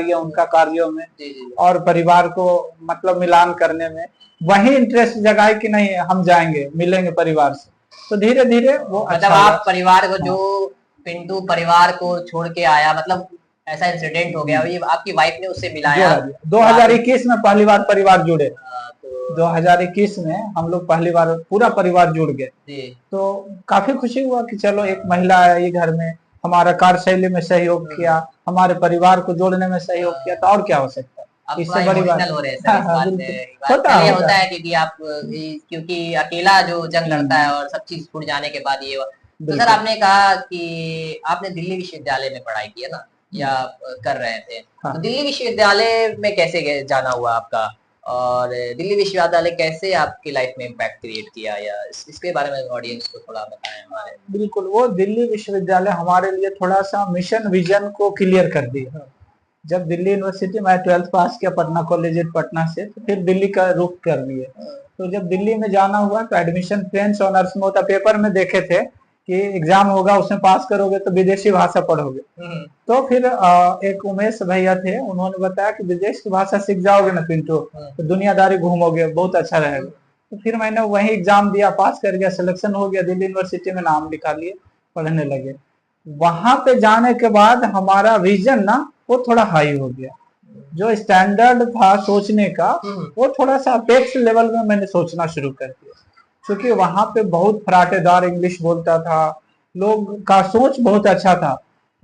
भागीदारी है उनका कार्यों में जी जी और परिवार को मतलब मिलान करने में, वही इंटरेस्ट जगाए कि नहीं हम जाएंगे मिलेंगे परिवार से, तो धीरे धीरे वो मतलब अच्छा आप हुआ। परिवार को जो हाँ। पिंटू परिवार को छोड़ के आया, मतलब ऐसा इंसिडेंट हो गया, ये आपकी वाइफ ने उससे मिलाया, जोड़ा दिया। तो आप 2021 में पहली बार परिवार जुड़े। तो 2021 में हम लोग पहली बार पूरा परिवार जुड़ गए, जी तो काफी खुशी हुआ कि चलो एक महिला आई घर में, हमारा कार्यशैली में सहयोग किया, हमारे परिवार को जोड़ने में सहयोग किया, तो और क्या हो सकता है आप इससे थोड़ा बड़ी बात। इमोशनल हो रहे हैं सर हाँ इस हाँ बात बिल्कुल, पे। होता चलिए होता होता है। है क्योंकि आप क्योंकि अकेला जो जंग लड़ता है और सब चीज छूट जाने के बाद ये हुआ। तो सर बिल्कुल। आपने कहा कि आपने दिल्ली विश्वविद्यालय में पढ़ाई की है ना, या कर रहे थे, हाँ। तो दिल्ली विश्वविद्यालय में कैसे जाना हुआ आपका, और दिल्ली विश्वविद्यालय कैसे आपकी लाइफ में इम्पैक्ट क्रिएट किया, या इसके बारे में ऑडियंस को थोड़ा बताएं हमारे। बिल्कुल, वो दिल्ली विश्वविद्यालय हमारे लिए थोड़ा सा मिशन विजन को क्लियर कर दिया। जब दिल्ली यूनिवर्सिटी में 12th पास किया पटना कॉलेज पटना से, तो फिर दिल्ली का रुख कर लिए। तो जब दिल्ली में जाना हुआ तो एडमिशन फ्रेंच ऑनर्स में होता, पेपर में देखे थे कि एग्जाम होगा उसमें पास करोगे तो विदेशी भाषा पढ़ोगे। तो फिर एक उमेश भैया थे, उन्होंने बताया कि विदेश की भाषा सीख जाओगे ना पिंटू तो दुनियादारी घूमोगे, बहुत अच्छा रहेगा। तो फिर मैंने वही एग्जाम दिया, पास कर गया, सिलेक्शन हो गया, दिल्ली यूनिवर्सिटी में नाम लिखा लिए, पढ़ने लगे। वहां पे जाने के बाद हमारा विजन ना वो थोड़ा हाई हो गया, जो स्टैंडर्ड था सोचने का वो थोड़ा सा अपेक्स लेवल में मैंने सोचना शुरू कर दिया, क्योंकि वहां पे बहुत फराटेदार इंग्लिश बोलता था, लोग का सोच बहुत अच्छा था,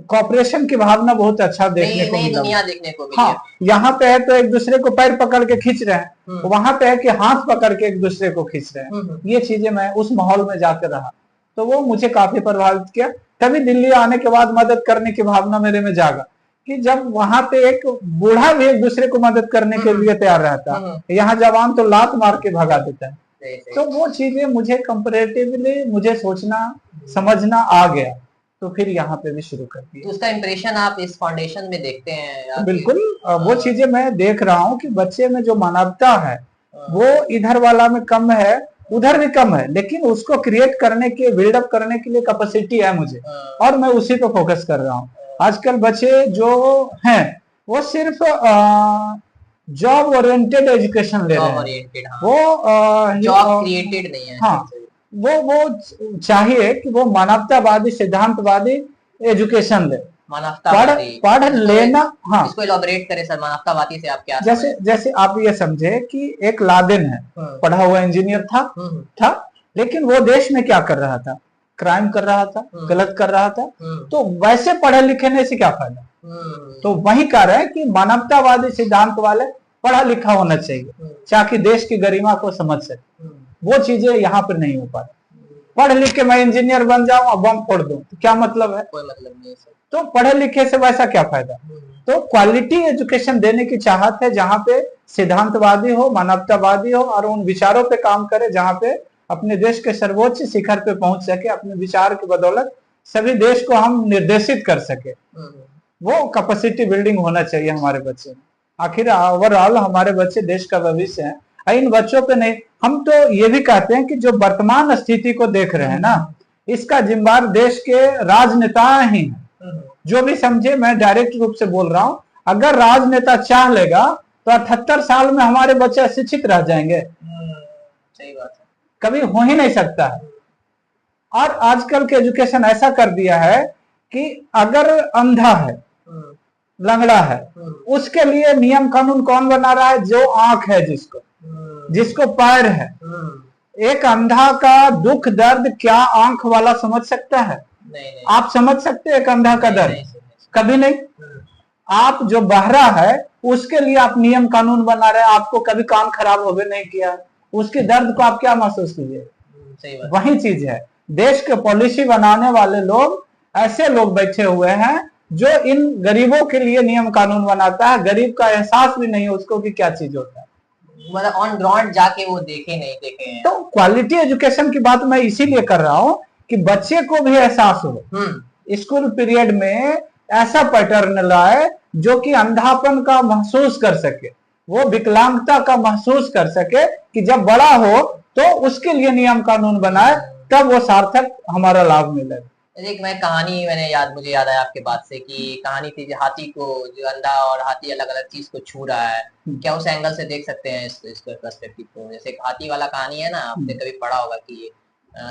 कॉपरेशन की भावना बहुत अच्छा देखने को मिला। दुनिया देखने को मिली। हाँ, यहाँ पे है तो एक दूसरे को पैर पकड़ के खींच रहे हैं, वहां पे है कि हाथ पकड़ के एक दूसरे को खींच रहे हैं। ये चीजें मैं उस माहौल में जाकर रहा, तो वो मुझे काफी प्रभावित किया। तभी दिल्ली आने के बाद मदद करने की भावना मेरे में जागा, कि जब वहां पे एक बूढ़ा भी एक दूसरे को मदद करने के लिए तैयार रहता है, यहाँ जवान तो लात मार के भगा देता है। तो वो चीजें मुझे कंपैरेटिवली मुझे सोचना समझना आ गया, तो फिर यहाँ पे भी शुरू कर दिया। तो उसका इंप्रेशन आप इस फाउंडेशन में देखते हैं? बिल्कुल, वो चीजें मैं देख रहा हूँ कि बच्चे में जो मानवता है वो इधर वाला में कम है, उधर भी कम है, लेकिन उसको क्रिएट करने के बिल्डअप करने के लिए कैपेसिटी है मुझे, और मैं उसी पे फोकस कर रहा हूँ। आजकल बच्चे जो हैं वो सिर्फ जॉब ओरिएंटेड एजुकेशन ले रहे हैं, वो जॉब क्रिएटेड नहीं है। हाँ, वो चाहिए कि वो मानवतावादी सिद्धांतवादी एजुकेशन ले, पढ़ लेना। हाँ, इसको इलैबोरेट करें सर, मानवतावादी से आप क्या जैसे आप ये समझे कि एक लादेन है, पढ़ा हुआ इंजीनियर था, लेकिन वो देश में क्या कर रहा था, क्राइम कर रहा था, गलत कर रहा था, तो वैसे पढ़े लिखने से क्या फायदा। तो वही कह रहे हैं कि मानवतावादी सिद्धांत वाले पढ़ा लिखा होना चाहिए, ताकि देश की गरिमा को समझ सके। वो चीजें यहाँ पर नहीं हो पाती। पढ़ लिख के मैं इंजीनियर बन जाऊं और बम फोड़ दूं तो क्या मतलब है, कोई मतलब नहीं है सर। तो पढ़े लिखे से वैसा क्या फायदा। तो क्वालिटी एजुकेशन देने की चाहत है, जहाँ पे सिद्धांतवादी हो, मानवतावादी हो, और उन विचारों पे काम करे, जहाँ पे अपने देश के सर्वोच्च शिखर पे पहुंच सके, अपने विचार की बदौलत सभी देश को हम निर्देशित कर सके। वो कैपेसिटी बिल्डिंग होना चाहिए हमारे बच्चे में। आखिर ओवरऑल हमारे बच्चे देश का भविष्य है, इन बच्चों पे नहीं, हम तो ये भी कहते हैं कि जो वर्तमान स्थिति को देख रहे हैं ना, इसका जिम्मेदार देश के राजनेता ही हैं। जो भी समझे, मैं डायरेक्ट रूप से बोल रहा हूं, अगर राजनेता चाह लेगा तो 78 साल में हमारे बच्चे अशिक्षित रह जाएंगे। सही बात है, कभी हो ही नहीं सकता है। और आजकल के एजुकेशन ऐसा कर दिया है कि अगर अंधा है, लंगड़ा है, उसके लिए नियम कानून कौन बना रहा है, जो आंख है, जिसको पैर है। एक अंधा का दुख दर्द क्या आंख वाला समझ सकता है? नहीं। आप समझ सकते हैं एक अंधा का दर्द? कभी नहीं। आप जो बहरा है उसके लिए आप नियम कानून बना रहे हैं, आपको कभी काम खराब हो नहीं किया, उसके दर्द को आप क्या महसूस कीजिए। वही चीज है, देश के पॉलिसी बनाने वाले लोग ऐसे लोग बैठे हुए हैं जो इन गरीबों के लिए नियम कानून बनाता है, गरीब का एहसास भी नहीं है उसको कि क्या चीज होता है, मतलब ऑन ग्राउंड जाके वो देखे नहीं देखे हैं। तो क्वालिटी एजुकेशन की बात मैं इसीलिए कर रहा हूं कि बच्चे को भी एहसास हो, स्कूल पीरियड में ऐसा पैटर्न लाए जो कि अंधापन का महसूस कर सके, वो विकलांगता का महसूस कर सके, कि जब बड़ा हो तो उसके लिए नियम कानून बनाए, तब वो सार्थक हमारा लाभ मिलेगा। एक मैं कहानी मुझे याद आया आपके बात से कि कहानी थी जो हाथी को, जो अंधा और हाथी अलग अलग चीज को छू रहा है, क्या उस एंगल से देख सकते हैं इस पर्सपेक्टिव को? जैसे एक हाथी वाला कहानी है ना, आपने कभी पढ़ा होगा कि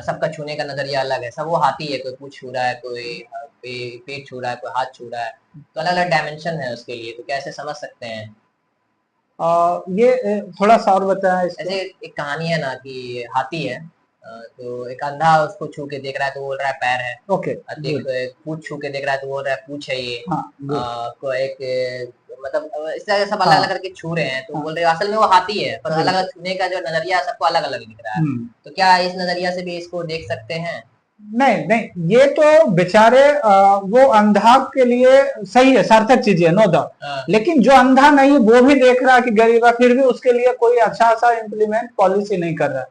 सबका छूने का नजरिया अलग है, सब वो हाथी है, कोई पूंछ छू रहा है, कोई पेट छू रहा है, कोई हाथ छू रहा है, तो अलग अलग डायमेंशन है उसके लिए, तो कैसे समझ सकते हैं? ये थोड़ा सा और बताया इसको। ऐसे एक कहानी है ना कि हाथी है, तो एक अंधा उसको छू के देख रहा है तो बोल रहा है पैर है। ओके, एक पूछ छू के देख रहा है तो बोल रहा है पूछ है ये। हाँ, को एक मतलब इस तरह सब अलग हाँ, अलग करके छू रहे हैं, तो हाँ, बोल रहे हैं असल में वो हाथी है, पर अलग बिल्कुल। अलग छूने का जो नजरिया है सबको अलग अलग दिख रहा है। तो क्या इस नजरिया से भी इसको देख सकते हैं? नहीं नहीं, ये तो बेचारे वो अंधा के लिए सही है, सार्थक चीज है, नो डाउट। लेकिन जो अंधा नहीं वो भी देख रहा है कि गरीब है, फिर भी उसके लिए कोई अच्छा सा इम्प्लीमेंट पॉलिसी नहीं कर रहा है,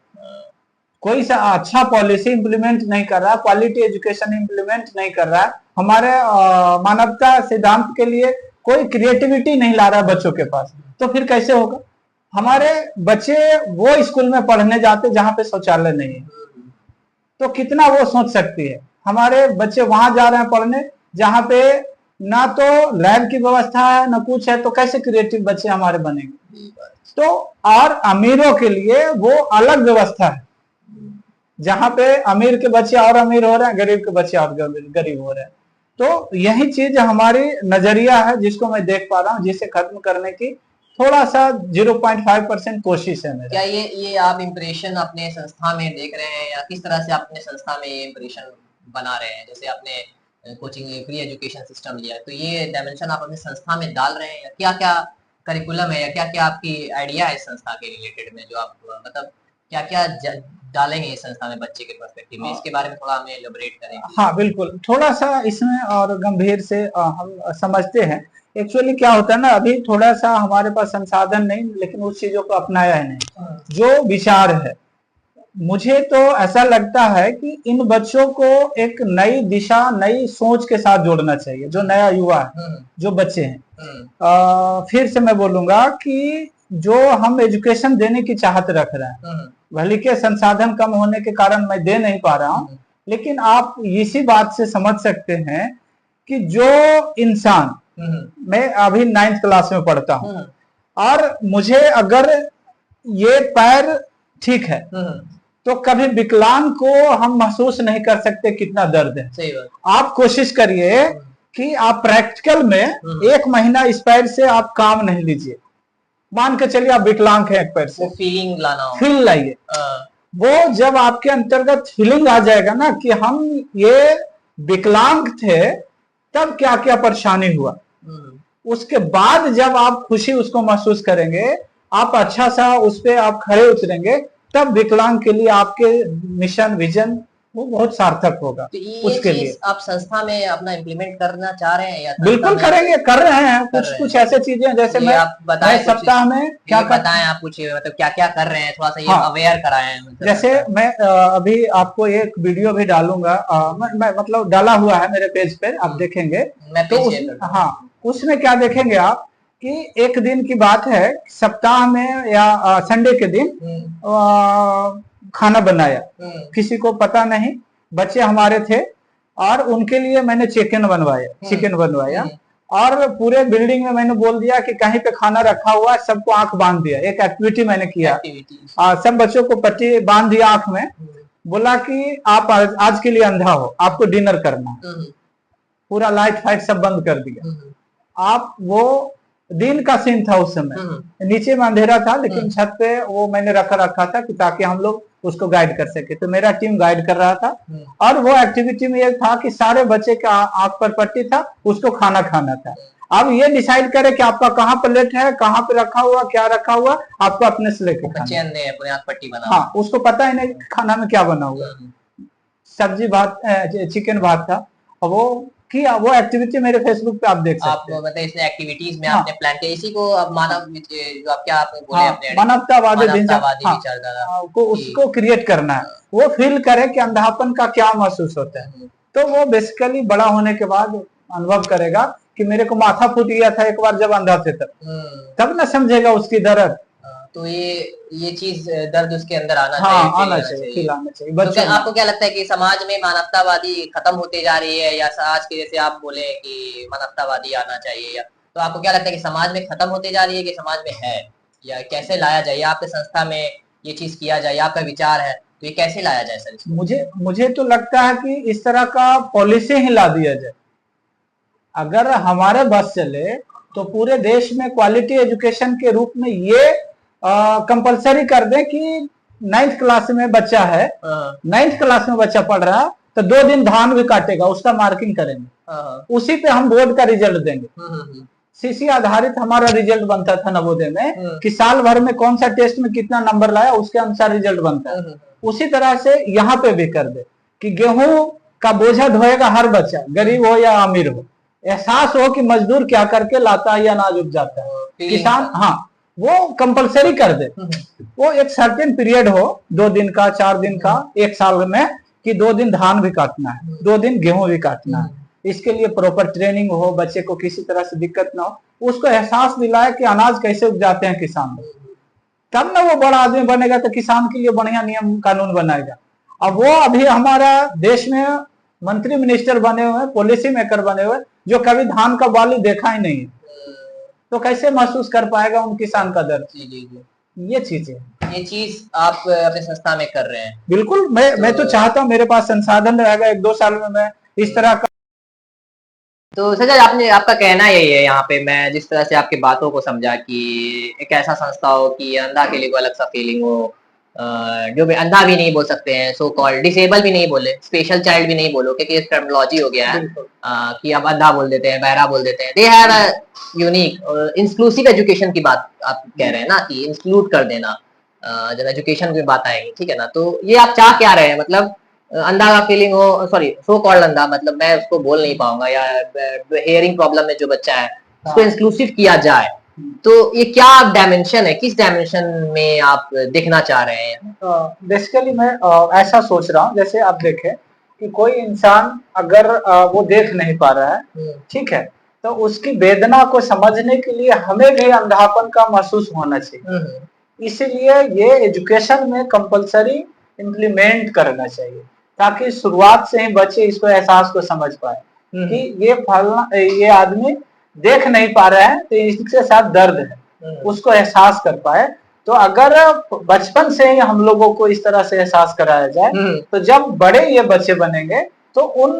कोई सा अच्छा पॉलिसी इम्प्लीमेंट नहीं कर रहा, क्वालिटी एजुकेशन इम्प्लीमेंट नहीं कर रहा है, हमारे मानवता सिद्धांत के लिए कोई क्रिएटिविटी नहीं ला रहा है बच्चों के पास, तो फिर कैसे होगा? हमारे बच्चे वो स्कूल में पढ़ने जाते जहां पे शौचालय नहीं है, तो कितना वो सोच सकती है? हमारे बच्चे वहां जा रहे हैं पढ़ने जहां पे ना तो लैब की व्यवस्था है ना कुछ है, तो कैसे क्रिएटिव बच्चे हमारे बनेंगे? तो और अमीरों के लिए वो अलग व्यवस्था है, जहां पे अमीर के बच्चे और अमीर हो रहे हैं, गरीब के बच्चे और गरीब हो रहे हैं। तो यही चीज हमारी नजरिया है जिसको मैं देख पा रहा हूँ, जिसे खत्म करने की थोड़ा सा 0.5% कोशिश है मेरा। क्या ये आप इम्प्रेशन अपने संस्था में देख रहे हैं, या किस तरह से आप अपने संस्था में ये इम्प्रेशन बना रहे हैं? जैसे आपने कोचिंग फ्री एजुकेशन सिस्टम लिया, तो ये डायमेंशन आप अपने संस्था में डाल रहे हैं, या क्या क्या करिकुलम है, या क्या क्या आपकी आइडिया है इस संस्था के रिलेटेड में, जो आप मतलब क्या क्या डालेंगे इस संस्था में बच्चे के पर्सपेक्टिव में? इसके बारे में थोड़ा हमें एलोबरेट करें। हाँ बिल्कुल, थोड़ा सा इसमें और गंभीर से हम समझते हैं। एक्चुअली क्या होता है ना, अभी थोड़ा सा हमारे पास संसाधन नहीं, लेकिन उस चीजों को अपनाया है नहीं, जो विचार है। मुझे तो ऐसा लगता है कि इन बच्चों को एक नई दिशा, नई सोच के साथ जोड़ना चाहिए, जो नया युवा है, जो बच्चे हैं। फिर से मैं बोलूंगा कि जो हम एजुकेशन देने की चाहत रख रहे हैं, भले के संसाधन कम होने के कारण मैं दे नहीं पा रहा हूं, लेकिन आप इसी बात से समझ सकते हैं कि जो इंसान, मैं अभी 9th क्लास में पढ़ता हूं, और मुझे अगर ये पैर ठीक है, तो कभी विकलांग को हम महसूस नहीं कर सकते कितना दर्द है। सही बात। आप कोशिश करिए कि आप प्रैक्टिकल में 1 महीना इस पैर से आप काम नहीं लीजिए, मान के चलिए आप विकलांग हैं एक पैर से, फीलिंग लाना हो, फील लाइए। वो जब आपके अंतर्गत फीलिंग आ जाएगा ना कि हम ये विकलांग थे, तब क्या क्या परेशानी हुआ, उसके बाद जब आप खुशी उसको महसूस करेंगे, आप अच्छा सा उस पे आप खड़े उतरेंगे, तब विकलांग के लिए आपके मिशन, विजन वो बहुत सार्थक होगा। तो ये उसके चीज लिए आप संस्था में अपना इम्प्लीमेंट करना चाह रहे हैं, या बिल्कुल करेंगे, कर रहे हैं कुछ ऐसे चीजें, जैसे मैं सप्ताह में क्या बताएं, आप कुछ मतलब क्या क्या कर रहे हैं, थोड़ा सा ये अवेयर कराएं। जैसे मैं अभी आपको एक वीडियो भी डालूंगा, मैं मतलब डाला हुआ है मेरे पेज पे, आप देखेंगे तो हाँ, उसमें क्या देखेंगे आप कि एक दिन की बात है, सप्ताह में या संडे के दिन खाना बनाया, किसी को पता नहीं, बच्चे हमारे थे, और उनके लिए मैंने चिकन बनवाया, और पूरे बिल्डिंग में मैंने बोल दिया कि कहीं पे खाना रखा हुआ, सबको आंख बांध दिया, एक एक्टिविटी मैंने किया, सब बच्चों को पट्टी बांध दिया आंख में, बोला कि आप आज के लिए अंधा हो, आपको डिनर करना, पूरा लाइट फाइट सब बंद कर दिया। आप वो दिन का सीन था उस समय, नीचे में अंधेरा था, लेकिन छत पे वो मैंने रखा था कि ताकि हम लोग उसको गाइड कर सके, तो मेरा टीम गाइड कर रहा था, और वो एक्टिविटी में ये था कि सारे बच्चे का आंख पर पट्टी था, उसको खाना खाना था। अब ये डिसाइड करे कि आपका कहाँ प्लेट है, कहाँ पे रखा हुआ, क्या रखा हुआ, आपको अपने से लेके खाना। हाँ, उसको पता ही नहीं खाना में क्या बना हुआ, सब्जी भात, चिकन भात था। वो किया, वो एक्टिविटी मेरे फेसबुक पे आप देख सकते हैं। मतलब इसने एक्टिविटीज में आपने प्लान किया, इसी को अब मानव जो आप क्या आपने बोले अपने मानवतावादी विचारधारा को उसको क्रिएट करना है, वो फील करे कि अंधापन का क्या महसूस होता है, तो वो बेसिकली बड़ा होने के बाद अनुभव करेगा कि मेरे को माथा फूट गया था एक बार जब अंधा थे, तब ना समझेगा उसकी दर्द। तो ये चीज दर्द उसके अंदर आना हाँ चाहिए, आना चाहिए, फील आना चाहिए तो बच्चों क्या में। आपको क्या लगता है कि समाज में मानवतावादी खत्म होते जा रही है, या आज के जैसे आप बोले कि मानवतावादी आना चाहिए, या तो आपको क्या लगता है कि समाज में खत्म होते जा रही है कि समाज में है, या कैसे लाया जाए, या आपके संस्था में ये चीज किया जाए, या आपका विचार है तो ये कैसे लाया जाए सर इसको? मुझे तो लगता है कि इस तरह का पॉलिसी ही ला दिया जाए। अगर हमारे बस चले तो पूरे देश में क्वालिटी एजुकेशन के रूप में ये कंपलसरी कर दें कि 9th क्लास में बच्चा है, 9th क्लास में बच्चा पढ़ रहा है तो 2 दिन धान भी काटेगा, उसका मार्किंग करेंगे, उसी पे हम बोर्ड का रिजल्ट देंगे। सीसी आधारित हमारा रिजल्ट बनता था नवोदय में कि साल भर में कौन सा टेस्ट में कितना नंबर लाया, उसके अनुसार रिजल्ट बनता है। उसी तरह से यहाँ पे भी कर दे कि गेहूं का बोझा ढोएगा हर बच्चा, गरीब हो या अमीर हो, एहसास हो कि मजदूर क्या करके लाता है या अनाज उपजाता है, किसान, हाँ वो कंपलसरी कर दे। वो एक सर्टेन पीरियड हो, 2 दिन का, 4 दिन का, 1 साल में, कि 2 दिन धान भी काटना है, 2 दिन गेहूं भी काटना है। इसके लिए प्रॉपर ट्रेनिंग हो, बच्चे को किसी तरह से दिक्कत ना हो, उसको एहसास दिलाए कि अनाज कैसे उपजाते हैं किसान लोग, तब ना वो बड़ा आदमी बनेगा तो किसान के लिए बढ़िया नियम कानून बनाएगा। अब वो अभी हमारा देश में मंत्री मिनिस्टर बने हुए, पॉलिसी मेकर बने हुए, जो कभी धान का बाली देखा ही नहीं है, तो कैसे महसूस कर पाएगा उन किसान का दर्द? जी जी जी, ये चीजें, ये चीज आप अपने संस्था में कर रहे हैं? बिल्कुल, मैं तो चाहता हूँ मेरे पास संसाधन रहेगा, 1-2 साल में मैं इस तरह का। तो सर आपने, आपका कहना यही है यहाँ पे, मैं जिस तरह से आपकी बातों को समझा कि एक ऐसा संस्था हो कि अंधा के लिए कोई अलग सा फीलिंग हो, जो भी अंधा भी नहीं बोल सकते हैं, सो कॉल्ड डिसेबल भी नहीं बोले, स्पेशल चाइल्ड भी नहीं बोलो, क्योंकि एक टर्मिनोलॉजी हो गया है कि अब अंधा बोल देते हैं, बहरा बोल देते हैं। They have a unique inclusive education की बात आप कह रहे हैं ना, कि इंक्लूड कर देना, जब एजुकेशन की बात आएगी, ठीक है ना, तो ये आप चाह क्या रहे हैं, मतलब अंधा का फीलिंग हो, सॉरी सो कॉल्ड अंधा, मतलब मैं उसको बोल नहीं पाऊंगा, या हियरिंग प्रॉब्लम में जो बच्चा है उसको इंक्लूसिव किया जाए, तो ये क्या डायमेंशन है, किस डायमेंशन में आप देखना चाह रहे हैं? बेसिकली मैं ऐसा सोच रहा हूँ, जैसे आप देखें कि कोई इंसान अगर वो देख नहीं पा रहा है, ठीक है, तो उसकी वेदना को समझने के लिए हमें भी अंधापन का महसूस होना चाहिए। इसीलिए ये एजुकेशन में कंपलसरी इम्प्लीमेंट करना चाहिए, ताकि शुरुआत से ही बच्चे इसको एहसास को समझ पाए कि ये आदमी देख नहीं पा रहा है तो इसके साथ दर्द है, उसको एहसास कर पाए। तो अगर बचपन से ही हम लोगों को इस तरह से एहसास कराया जाए, तो जब बड़े ये बच्चे बनेंगे तो उन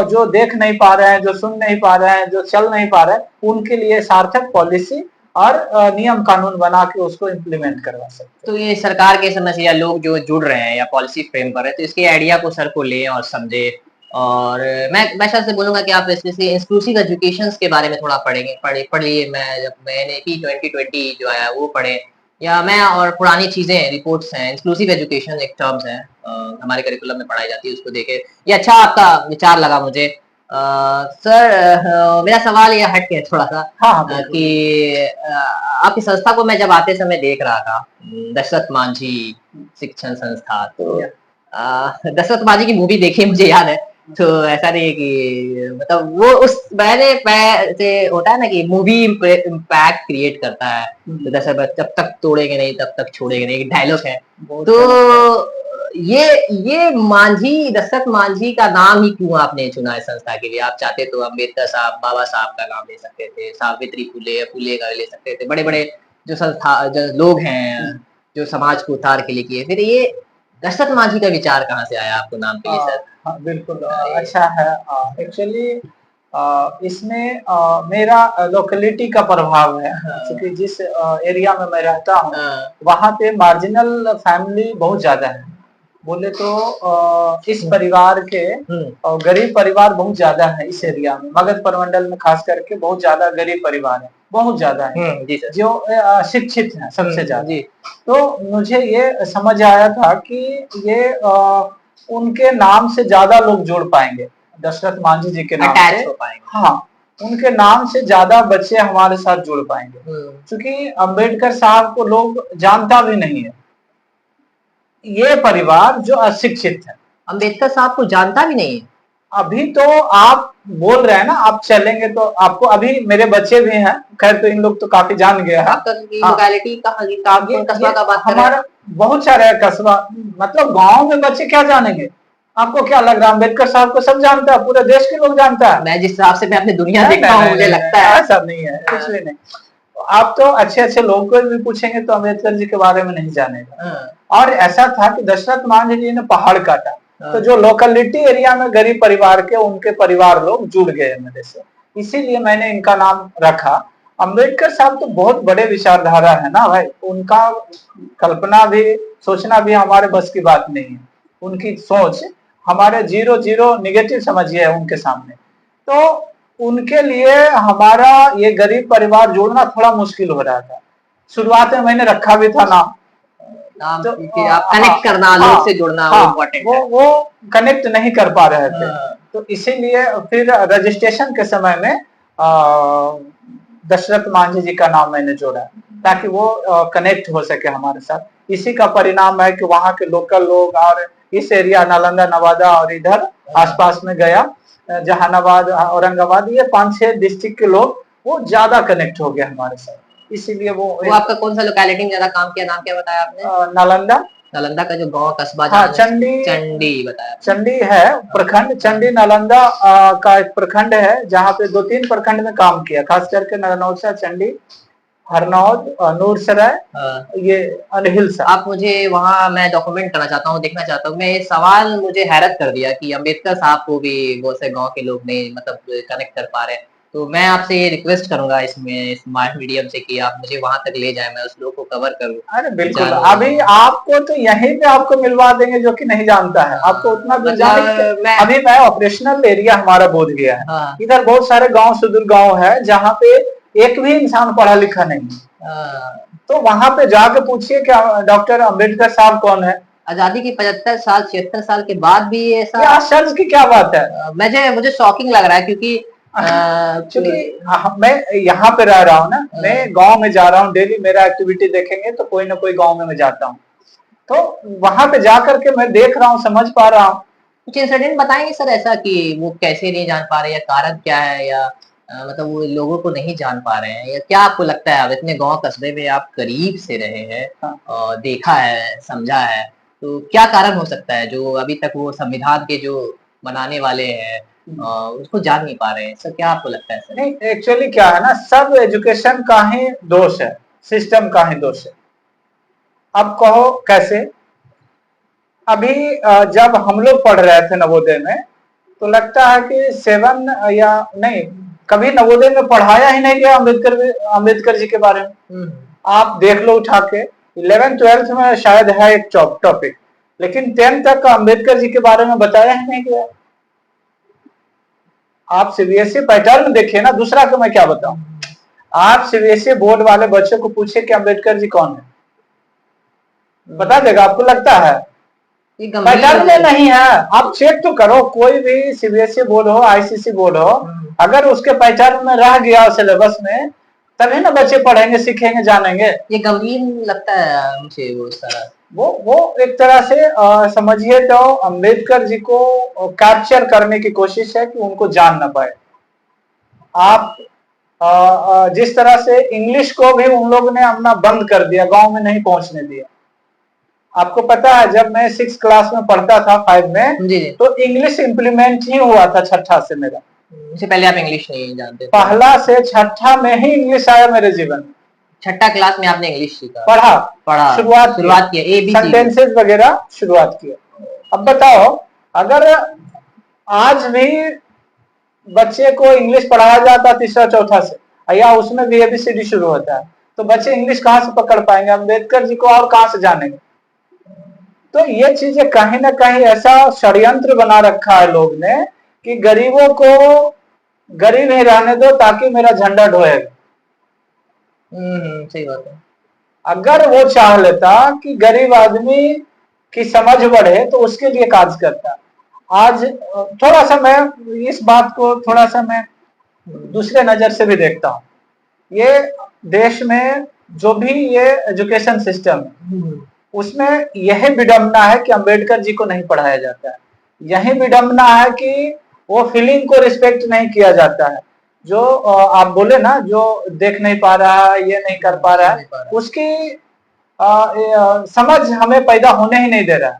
जो देख नहीं पा रहे हैं, जो सुन नहीं पा रहे हैं, जो चल नहीं पा रहे हैं, उनके लिए सार्थक पॉलिसी और नियम कानून बना के उसको इम्प्लीमेंट करवा सकते। तो ये सरकार के समझ या लोग जो जुड़ रहे हैं या पॉलिसी फ्रेम पर है, तो इसके आइडिया को सर को लें और समझे, और मैं सर से बोलूंगा कि आप स्पेशली इंक्लूसिव एजुकेशन के बारे में थोड़ा पढ़िए। मैं जब मैंने P2020 जो आया वो पढ़े, या मैं और पुरानी चीजें रिपोर्ट्स हैं, इंक्लूसिव एजुकेशन एक टर्म्स है, हमारे करिकुलम में पढ़ाई जाती है, उसको देखे। ये अच्छा आपका विचार लगा मुझे। सर मेरा सवाल ये हट के थोड़ा सा, हाँ, कि आपकी संस्था को मैं जब आते समय देख रहा था, दशरथ मांझी शिक्षण संस्था, तो दशरथ मांझी की मूवी देखी मुझे याद है, तो ऐसा नहीं है कि मतलब वो उस मैंने से होता है ना कि मूवी इम्पैक्ट क्रिएट करता है, तो दशरथ जब तक तोड़ेंगे नहीं तब तक छोड़ेंगे नहीं, एक डायलॉग है। तो ये मांझी, दशरथ मांझी का नाम ही क्यों आपने चुना है संस्था के लिए? आप चाहते तो अम्बेडकर साहब, बाबा साहब का नाम ले सकते थे, सावित्री फुले का ले सकते थे, बड़े बड़े जो संस्था जो लोग हैं जो समाज को उतार के लिए किए, फिर ये दशरथ मांझी का विचार कहाँ से आया आपको नाम के लिए सर? हाँ, बिल्कुल अच्छा है। एक्चुअली इसमें मेरा लोकेलिटी का प्रभाव है, क्योंकि जिस एरिया में मैं रहता हूँ वहाँ पे मार्जिनल फैमिली बहुत ज्यादा है। बोले तो इस परिवार के गरीब परिवार बहुत ज्यादा है इस एरिया में, मगध प्रमंडल में खास करके बहुत ज्यादा गरीब परिवार है, बहुत ज्यादा है जो शिक्षित है सबसे ज्यादा। तो मुझे ये समझ आया था कि ये उनके नाम से ज्यादा लोग जुड़ पाएंगे, दशरथ मांझी जी के नाम से, हाँ उनके नाम से ज्यादा बच्चे हमारे साथ जुड़ पाएंगे, क्योंकि अम्बेडकर साहब को लोग जानता भी नहीं है। ये परिवार जो अशिक्षित है, अम्बेडकर साहब को जानता भी नहीं है। अभी तो आप बोल रहे हैं ना, आप चलेंगे तो आपको, अभी मेरे बच्चे भी हैं, खैर तो इन लोग तो काफी जान गए हैं। आपका लोकेलिटी कहाँ की, कौन कस्बा का बात कर रहे हैं? हमारा बहुत सारे है कस्बा, मतलब गांव में बच्चे क्या जानेंगे, आपको क्या लग रहा है अम्बेडकर साहब को सब जानता है, पूरे देश के लोग जानता है। मैं जिस हिसाब से मैं अपनी दुनिया नहीं, देखता हूँ मुझे नहीं, लगता है ऐसा नहीं है, कुछ भी नहीं। आप तो अच्छे अच्छे लोगों को भी पूछेंगे तो अम्बेडकर जी के बारे में नहीं जानेगा। और ऐसा था कि दशरथ मांझी जी ने पहाड़ काटा, तो जो लोकलिटी एरिया में गरीब परिवार के, उनके परिवार लोग जुड़ गए मेरे से, इसीलिए मैंने इनका नाम रखा। अम्बेडकर साहब तो बहुत बड़े विचारधारा है ना भाई, उनका कल्पना भी, सोचना भी हमारे बस की बात नहीं है। उनकी सोच हमारे 0 निगेटिव समझिए उनके सामने, तो उनके लिए हमारा ये गरीब परिवार जोड़ना थोड़ा मुश्किल हो रहा था। शुरुआत में मैंने रखा भी था नाम, तो आप कनेक्ट करना, लोग से जुड़ना, वो इम्पोर्टेंट है। वो कनेक्ट नहीं कर पा रहे थे, तो इसीलिए फिर रजिस्ट्रेशन के समय में दशरथ मांझी जी का नाम मैंने जोड़ा, ताकि वो कनेक्ट हो सके हमारे साथ। इसी का परिणाम है कि वहाँ के लोकल लोग और इस एरिया नालंदा, नवादा और इधर आसपास में गया, जहानाबाद, औरंगाबाद, ये 5-6 डिस्ट्रिक्ट के लोग वो ज्यादा कनेक्ट हो गए हमारे साथ, इसीलिए वो आपका कौन सा लोकेलिटी में ज्यादा काम किया, नाम क्या बताया आपने? नालंदा। नालंदा का जो गांव कस्बा, हाँ, चंडी, चंडी बताया। चंडी है प्रखंड, चंडी नालंदा का एक प्रखंड है, जहाँ पे 2-3 प्रखंड में काम किया, खास करके नरनौसा, चंडी, हरनौत, नूरसराय, ये अनहिल। आप मुझे वहाँ, मैं डॉक्यूमेंट करना चाहता हूँ, देखना चाहता हूँ। मैं ये सवाल मुझे हैरत कर दिया कि अम्बेडकर साहब को भी बहुत से गांव के लोग नहीं मतलब कनेक्ट कर पा रहे हैं। तो मैं आपसे ये रिक्वेस्ट करूंगा इसमें स्मार्ट मीडियम से कि आप मुझे वहां तक ले जाएं, मैं उस लोग को कवर करूं। अरे बिल्कुल, अभी आपको तो यहीं पे आपको मिलवा देंगे जो कि नहीं जानता है, आपको उतना दूर जाने। अभी मैं ऑपरेशनल एरिया हमारा बोध गया है, इधर बहुत सारे गांव, सुदूर गांव है, जहाँ पे एक भी इंसान पढ़ा लिखा नहीं, तो वहां पे जाके पूछिए कि डॉक्टर अम्बेडकर साहब कौन है। आजादी की 75 साल 76 साल के बाद भी ऐसा, आश्चर्य की क्या बात है। मुझे शॉकिंग लग रहा है, क्योंकि क्योंकि मैं यहाँ पे रह रहा हूँ ना, मैं गांव में जा रहा हूँ डेली, मेरा एक्टिविटी देखेंगे तो कोई ना कोई गांव में मैं जाता हूँ, तो वहां पे जा करके मैं देख रहा हूँ, समझ पा रहा हूँ। कुछ इंसिडेंट बताएंगे सर ऐसा कि वो कैसे नहीं जान पा रहे, या कारण क्या है, या मतलब वो लोगों को नहीं जान पा रहे हैं, या क्या आपको लगता है? आप इतने गांव कस्बे में आप करीब से रहे हैं, देखा है, समझा है, तो क्या कारण हो सकता है जो अभी तक वो संविधान के जो बनाने वाले हैं उसको जान नहीं पा रहे हैं? सर क्या आपको लगता है सर? नहीं, एक्चुअली क्या है ना, सब एजुकेशन का ही दोष है, सिस्टम का ही दोष है। अब कहो कैसे, अभी जब हम लोग पढ़ रहे थे नवोदय में, तो लगता है कि 7 या नहीं, कभी नवोदय में पढ़ाया ही नहीं गया अम्बेडकर जी के बारे में। आप देख लो उठा के, 11th-12th में शायद है एक टॉपिक, लेकिन 10th तक अम्बेडकर जी के बारे में बताया ही नहीं गया। आप सीबीएसई पैटर्न देखिए ना, दूसरा को मैं क्या बताऊं। आप सीबीएसई बोर्ड वाले बच्चों को पूछे कि अम्बेडकर जी कौन है, बता देगा? आपको लगता है? पैटर्न में नहीं है। आप चेक तो करो, कोई भी सीबीएसई बोर्ड हो, आईसीएसई बोर्ड हो, अगर उसके पैटर्न में रह गया सिलेबस में, तभी ना बच्चे पढ़ेंगे, सीखेंगे, जानेंगे। ये गंभीर लगता है मुझे वो सारा। वो एक तरह से समझिए तो अम्बेडकर जी को कैप्चर करने की कोशिश है कि उनको जान ना पाए। आप जिस तरह से इंग्लिश को भी उन लोगों ने अपना बंद कर दिया, गांव में नहीं पहुंचने दिया। आपको पता है, जब मैं 6 क्लास में पढ़ता था, 5 में, तो इंग्लिश इम्प्लीमेंट ही हुआ था 6ठा से मेरा। इससे पहले आप इंग्लिश नहीं जानते? पहला से 6ठा में ही इंग्लिश आया मेरे जीवन में। 6ठा क्लास में आपने इंग्लिश सीखा? पढ़ा, शुरुआत किया, सेंटेंसेस वगैरह शुरुआत किया। अब बताओ, अगर आज भी बच्चे को इंग्लिश पढ़ाया जाता 3रा-4था से, या उसमें भी ABCD शुरू होता है, तो बच्चे इंग्लिश कहाँ से पकड़ पाएंगे? अम्बेडकर जी को और कहाँ से जानेंगे? तो ये चीजें कहीं ना कहीं ऐसा षड्यंत्र बना रखा है लोग ने कि गरीबों को गरीब ही रहने दो ताकि मेरा झंडा ढोएगा। सही बात है। अगर वो चाह लेता कि गरीब आदमी की समझ बढ़े तो उसके लिए कार्य करता। आज थोड़ा सा मैं इस बात को थोड़ा सा मैं दूसरे नजर से भी देखता हूँ। ये देश में जो भी ये एजुकेशन सिस्टम है, उसमें यही विडंबना है कि अम्बेडकर जी को नहीं पढ़ाया जाता है। यही विडंबना है कि वो फीलिंग को रिस्पेक्ट नहीं किया जाता है। जो आप बोले ना, जो देख नहीं पा रहा है, ये नहीं कर पा रहा है, उसकी समझ हमें पैदा होने ही नहीं दे रहा है।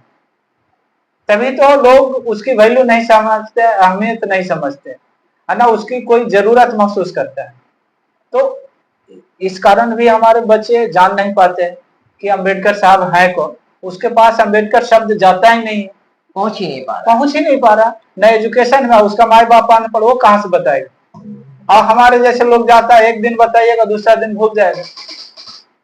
तभी तो लोग उसकी वैल्यू नहीं समझते, अहमियत नहीं समझते, है ना, उसकी कोई जरूरत महसूस करता है। तो इस कारण भी हमारे बच्चे जान नहीं पाते कि अम्बेडकर साहब है कौन। उसके पास अम्बेडकर शब्द जाता ही नहीं है, पहुंच ही नहीं पा रहा। न एजुकेशन में, उसका माई बाप अनपढ़, वो कहाँ से बताएगा। और हमारे जैसे लोग जाता है, एक दिन बताइएगा, दूसरा दिन भूल जाएगा।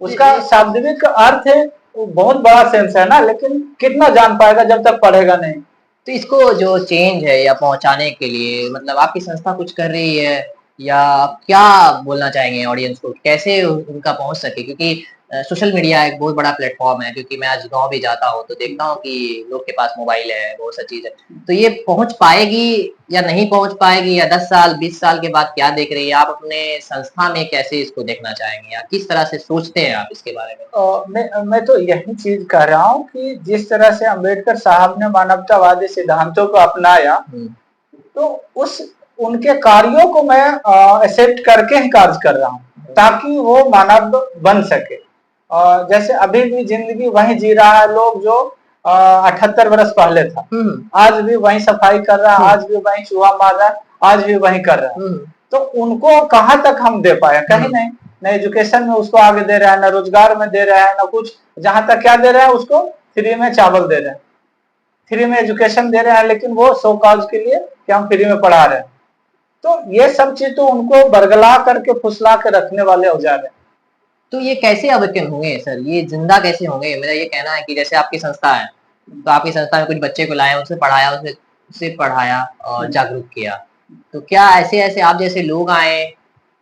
उसका शाब्दिक अर्थ है, वो बहुत बड़ा सेंस है ना, लेकिन कितना जान पाएगा जब तक पढ़ेगा नहीं। तो इसको जो चेंज है या पहुंचाने के लिए मतलब आपकी संस्था कुछ कर रही है, या क्या बोलना चाहेंगे ऑडियंस को, कैसे उनका पहुंच सके? क्योंकि सोशल मीडिया एक बहुत बड़ा प्लेटफॉर्म है, क्योंकि मैं आज गांव भी जाता हूं तो देखता हूं कि लोग के पास मोबाइल है, बहुत सा चीज है। तो ये पहुंच पाएगी या नहीं पहुंच पाएगी, या 10 साल 20 साल के बाद क्या देख रही है आप अपने संस्था में, कैसे इसको देखना चाहेंगे, या किस तरह से सोचते हैं आप इसके बारे में? मैं तो यही चीज कह रहा हूँ कि जिस तरह से अम्बेडकर साहब ने मानवतावादी सिद्धांतों को अपनाया, तो उस उनके कार्यों को मैं एक्सेप्ट करके ही कार्य कर रहा हूँ, ताकि वो मानव बन सके। जैसे अभी भी जिंदगी वही जी रहा है लोग जो 78 वर्ष पहले था, आज भी वही सफाई कर रहा है, आज भी वही चूहा मार रहा है, आज भी वही कर रहा है। तो उनको कहाँ तक हम दे पाए? कहीं नहीं। न एजुकेशन में उसको आगे दे रहा है, न रोजगार में दे रहा है, न कुछ। जहां तक क्या दे रहा है, उसको फ्री में चावल दे रहे हैं, फ्री में एजुकेशन दे रहे हैं, लेकिन वो सो काज के लिए कि हम फ्री में पढ़ा रहे हैं। तो ये सब चीज तो उनको बरगला करके फुसला के रखने वाले औजार है। तो ये कैसे अवेकन होंगे सर, ये जिंदा कैसे होंगे? मेरा ये कहना है कि जैसे आपकी संस्था है, तो आपकी संस्था में कुछ बच्चे को लाया, उनसे पढ़ाया, उसे पढ़ाया और जागरूक किया, तो क्या ऐसे ऐसे आप जैसे लोग आए,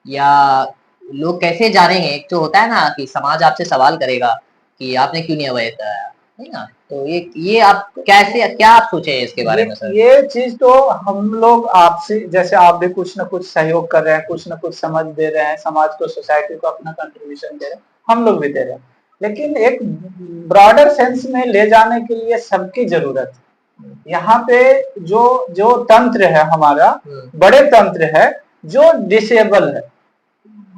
या लोग कैसे जानेंगे? एक तो होता है ना कि समाज आपसे सवाल करेगा कि आपने क्यों नहीं अवैध कराया, है ना? तो ये आप कैसे, क्या आप सोचे इसके बारे में सर? ये चीज तो हम लोग आपसे, जैसे आप भी कुछ न कुछ सहयोग कर रहे हैं, कुछ न कुछ समझ दे रहे हैं, समाज को, सोसाइटी को अपना कंट्रीब्यूशन दे रहे हैं, हम लोग भी दे रहे हैं, लेकिन एक ब्रॉडर सेंस में ले जाने के लिए सबकी जरूरत है। यहाँ पे जो जो तंत्र है हमारा, बड़े तंत्र है, जो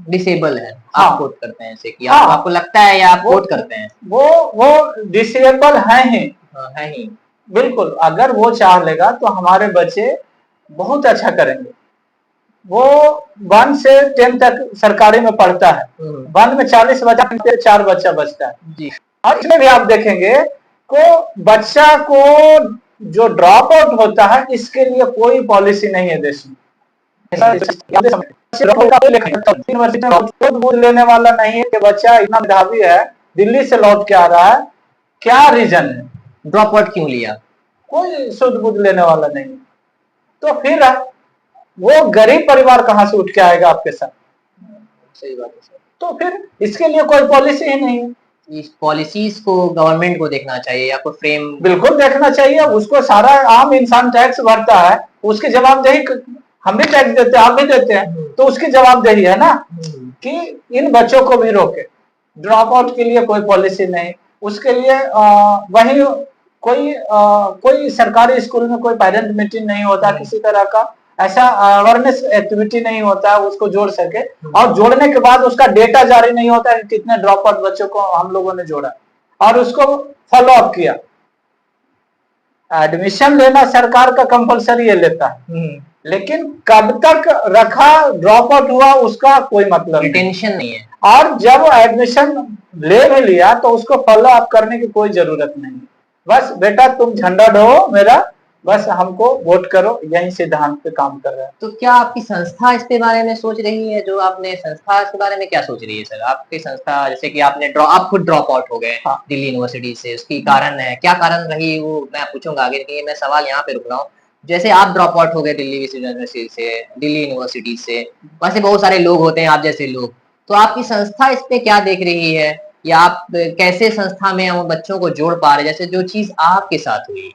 डिसेबल है, आप कोट करते हैं इसे कि आपको लगता है, या आप कोट करते हैं? वो डिसेबल है ही, है ही। बिल्कुल। अगर वो चाह लेगा तो हमारे बच्चे बहुत अच्छा करेंगे। वो 1 से 10 तक सरकारी में पढ़ता है, 1 में 40 बच्चा, 4 बच्चा बचता है। और इसमें भी आप देखेंगे को बच्चा को जो ड्रॉप आउट होता है, इसके लिए कोई पॉलिसी नहीं है देश में। बोल लेने वाला नहीं है कि बच्चा इतना मेधावी है, दिल्ली से लौट के आ रहा है, क्या रीजन है, ड्रॉप आउट क्यों लिया, कोई सुध बुध लेने वाला नहीं। तो फिर वो गरीब परिवार कहां से उठ के आएगा आपके साथ? सही बात है सर। तो फिर इसके लिए कोई पॉलिसी ही नहीं है। इस पॉलिसीज को गवर्नमेंट को देखना चाहिए, या कोई फ्रेम? बिल्कुल देखना चाहिए उसको। सारा आम इंसान टैक्स भरता है, उसकी जवाबदेही, हम भी टैक्स देते हैं, आप भी देते हैं, तो उसकी जवाबदेही है ना कि इन बच्चों को भी रोके। ड्रॉप आउट के लिए कोई पॉलिसी नहीं, उसके लिए वही कोई सरकारी स्कूल में कोई पेरेंट मीटिंग नहीं होता, किसी तरह का ऐसा अवेयरनेस एक्टिविटी नहीं होता है उसको जोड़ सके, और जोड़ने के बाद उसका डेटा जारी नहीं होता है कि कितने ड्रॉप आउट बच्चों को हम लोगों ने जोड़ा और उसको फॉलो अप किया। एडमिशन लेना सरकार का कंपलसरी है, लेता है, लेकिन कब तक रखा, ड्रॉप आउट हुआ, उसका कोई मतलब रिटेंशन नहीं है। और जब एडमिशन ले भी लिया तो उसको फॉलो अप करने की कोई जरूरत नहीं। बस बेटा तुम झंडा ढो मेरा, बस हमको वोट करो, यही सिद्धांत पे काम कर रहा है। तो क्या आपकी संस्था इसके बारे में सोच रही है? जो आपने संस्था इसके बारे में क्या सोच रही है सर? आपकी संस्था, जैसे कि आप खुद ड्रॉप आउट हो गए दिल्ली यूनिवर्सिटी से, उसकी कारण है, क्या कारण रही वो मैं पूछूंगा आगे, कि मैं सवाल यहाँ पे रुक रहा हूँ। जैसे आप ड्रॉप आउट हो गए दिल्ली यूनिवर्सिटी से, वैसे बहुत सारे लोग होते हैं आप जैसे लोग, तो आपकी संस्था इस पे क्या देख रही है, या आप कैसे संस्था में हम बच्चों को जोड़ पा रहे? जैसे जो चीज आपके साथ हुई,